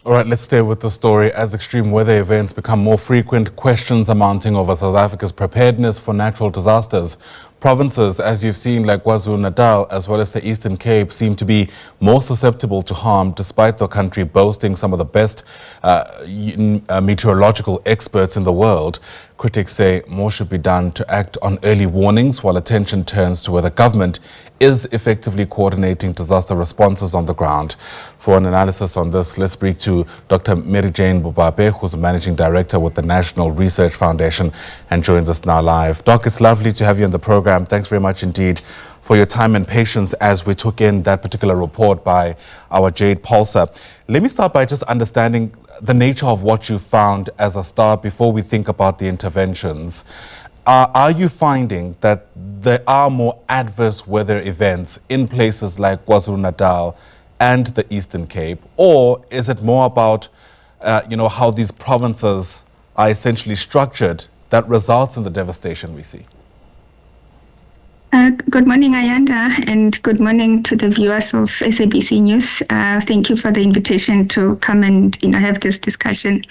All right, let's stay with the story. As extreme weather events become more frequent, questions are mounting over South Africa's preparedness for natural disasters. Provinces, as you've seen, like KwaZulu-Natal, as well as the Eastern Cape, seem to be more susceptible to harm, despite the country boasting some of the best meteorological experts in the world. Critics say more should be done to act on early warnings, while attention turns to whether government is effectively coordinating disaster responses on the ground. For an analysis on this, let's speak to Dr Mary-Jane Bopape, who's a managing director with the National Research Foundation and joins us now live. Doc, it's lovely to have you on the program. Thanks very much indeed for your time and patience as we took in that particular report by our Jade Pulsar. Let me start by just understanding the nature of what you found as a start before we think about the interventions. Are you finding that there are more adverse weather events in places like KwaZulu-Natal and the Eastern Cape, or is it more about how these provinces are essentially structured that results in the devastation we see? Good morning, Ayanda, and good morning to the viewers of SABC News. Thank you for the invitation to come and have this discussion.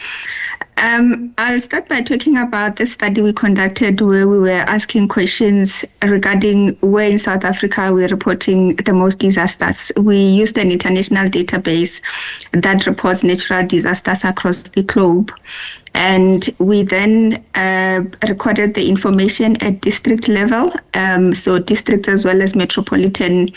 I'll start by talking about the study we conducted where we were asking questions regarding where in South Africa we're reporting the most disasters. We used an international database that reports natural disasters across the globe. And we then recorded the information at district level, so district as well as metropolitan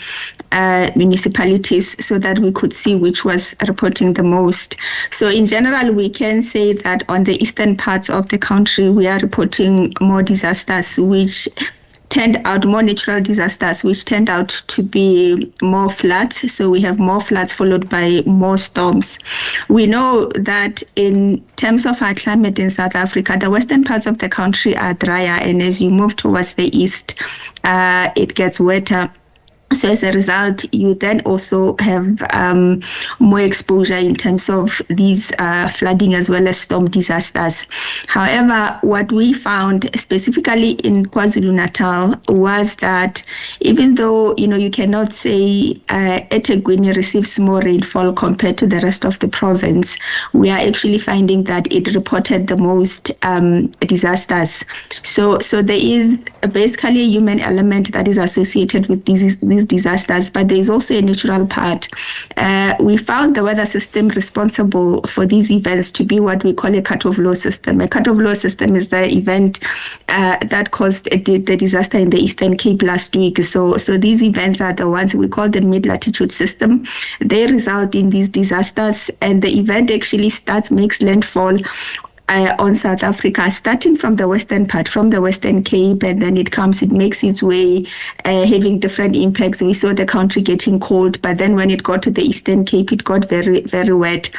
municipalities, so that we could see which was reporting the most. So in general, we can say that on the eastern parts of the country, we are reporting more disasters, which turned out more natural disasters, which turned out to be more floods. So we have more floods followed by more storms. We know that in terms of our climate in South Africa, the western parts of the country are drier, and as you move towards the east, it gets wetter. So as a result, you then also have more exposure in terms of these flooding as well as storm disasters. However, what we found specifically in KwaZulu-Natal was that even though, you cannot say eThekwini receives more rainfall compared to the rest of the province, we are actually finding that it reported the most disasters. So there is basically a human element that is associated with these disasters, but there is also a natural part. We found the weather system responsible for these events to be what we call a cut-off low system. A cut-off low system is the event that caused the disaster in the Eastern Cape last week. So these events are the ones we call the mid-latitude system. They result in these disasters, and the event actually makes landfall on South Africa, starting from the western part, from the Western Cape, and then it makes its way, having different impacts. We saw the country getting cold, but then when it got to the Eastern Cape, it got very, very wet.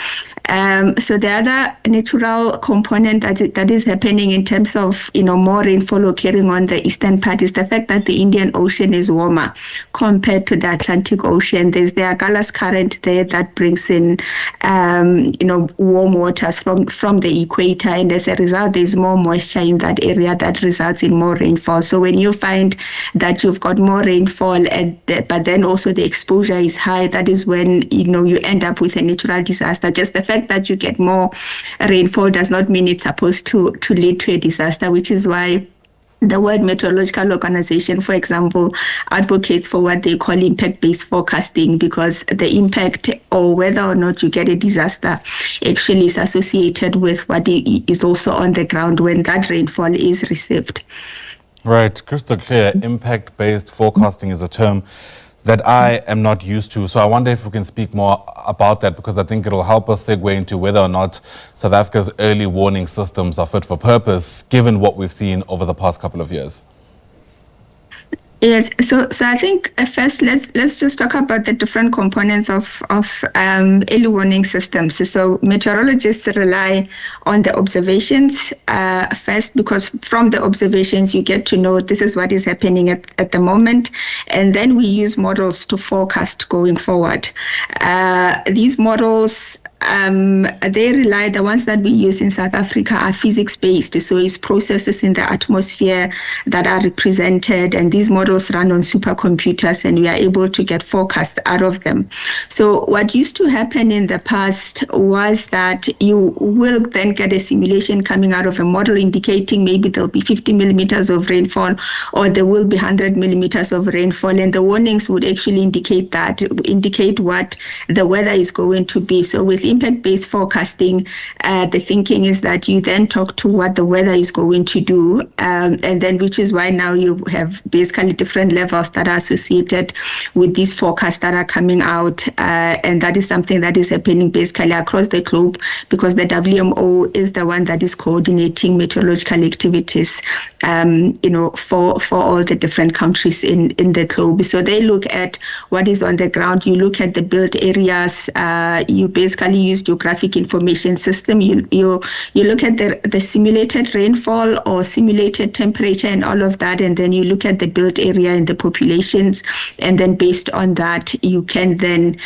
So the other natural component that is happening in terms of more rainfall occurring on the eastern part is the fact that the Indian Ocean is warmer compared to the Atlantic Ocean. There's the Agulhas current there that brings in warm waters from the equator, and as a result, there's more moisture in that area that results in more rainfall. So when you find that you've got more rainfall, but then also the exposure is high, that is when you end up with a natural disaster. Just the fact that you get more rainfall does not mean it's supposed to lead to a disaster, which is why the World Meteorological Organization, for example, advocates for what they call impact-based forecasting, because the impact or whether or not you get a disaster actually is associated with what is also on the ground when that rainfall is received. Right, crystal clear. Impact-based forecasting is a term that I am not used to. So I wonder if we can speak more about that, because I think it'll help us segue into whether or not South Africa's early warning systems are fit for purpose, given what we've seen over the past couple of years. Yes, so I think first let's just talk about the different components of early warning systems. So meteorologists rely on the observations first, because from the observations you get to know this is what is happening at the moment, and then we use models to forecast going forward. These models the ones that we use in South Africa are physics-based. So it's processes in the atmosphere that are represented, and these models run on supercomputers, and we are able to get forecasts out of them. So what used to happen in the past was that you will then get a simulation coming out of a model indicating maybe there'll be 50 millimeters of rainfall, or there will be 100 millimeters of rainfall, and the warnings would actually indicate what the weather is going to be. So with impact-based forecasting, the thinking is that you then talk to what the weather is going to do, and then which is why now you have basically different levels that are associated with these forecasts that are coming out, and that is something that is happening basically across the globe, because the WMO is the one that is coordinating meteorological activities, for all the different countries in the globe. So they look at what is on the ground. You look at the built areas. You basically use geographic information system. You look at the simulated rainfall or simulated temperature and all of that, and then you look at the built area and the populations, and then based on that, you can then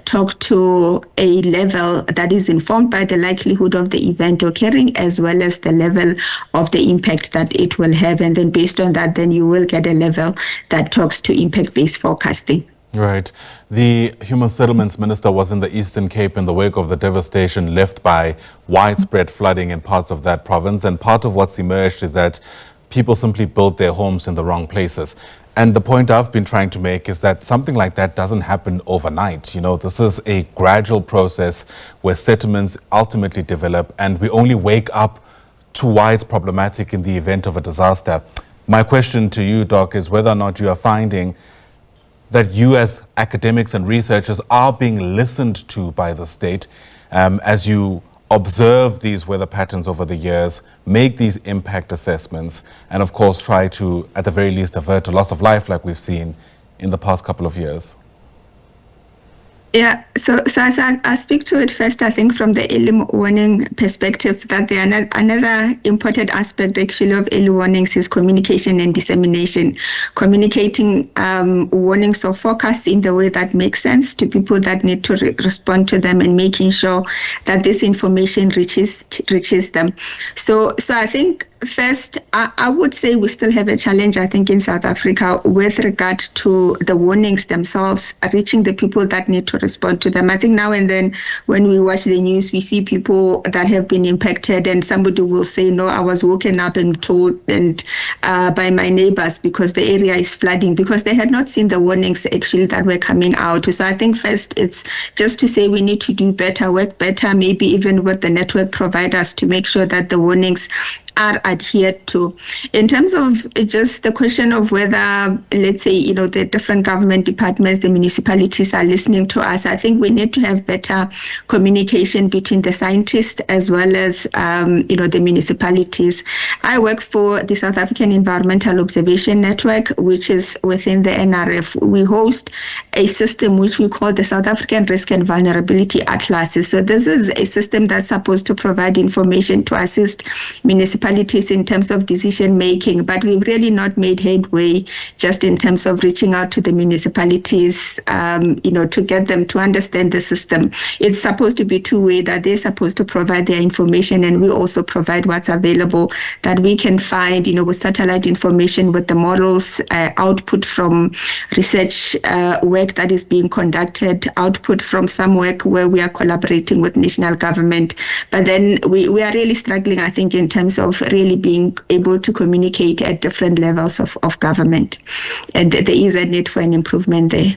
talk to a level that is informed by the likelihood of the event occurring, as well as the level of the impact that it will have, and then based on that, then you will get a level that talks to impact-based forecasting. Right. The Human Settlements Minister was in the Eastern Cape in the wake of the devastation left by widespread flooding in parts of that province. And part of what's emerged is that people simply built their homes in the wrong places. And the point I've been trying to make is that something like that doesn't happen overnight. This is a gradual process where settlements ultimately develop, and we only wake up to why it's problematic in the event of a disaster. My question to you, Doc, is whether or not you are finding that you as academics and researchers are being listened to by the state as you observe these weather patterns over the years, make these impact assessments, and of course try to, at the very least, avert a loss of life like we've seen in the past couple of years. Yeah, so as I speak to it first, I think from the early warning perspective, that another important aspect actually of early warnings is communication and dissemination. Communicating warnings or forecasts in the way that makes sense to people that need to respond to them, and making sure that this information reaches them. So I think first, I would say we still have a challenge, I think, in South Africa with regard to the warnings themselves reaching the people that need to respond to them. I think now and then when we watch the news, we see people that have been impacted, and somebody will say, no, I was woken up and told by my neighbors because the area is flooding, because they had not seen the warnings actually that were coming out. So I think first it's just to say we need to do better, work better, maybe even with the network providers, to make sure that the warnings are adhered to. In terms of just the question of whether, let's say, the different government departments, the municipalities are listening to us, I think we need to have better communication between the scientists as well as, the municipalities. I work for the South African Environmental Observation Network, which is within the NRF. We host a system which we call the South African Risk and Vulnerability Atlas. So this is a system that's supposed to provide information to assist municipalities in terms of decision making, but we've really not made headway just in terms of reaching out to the municipalities, to get them to understand the system. It's supposed to be two-way, that they're supposed to provide their information, and we also provide what's available that we can find, with satellite information, with the models, output from research work that is being conducted, output from some work where we are collaborating with national government. But then we are really struggling, I think, in terms of really being able to communicate at different levels of government. And there is a need for an improvement there.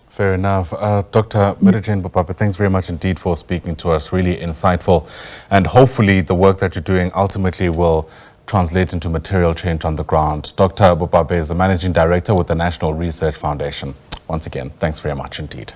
Fair enough. Dr. Mary-Jane Bopape, thanks very much indeed for speaking to us. Really insightful. And hopefully the work that you're doing ultimately will translate into material change on the ground. Dr. Bopape is the Managing Director with the National Research Foundation. Once again, thanks very much indeed.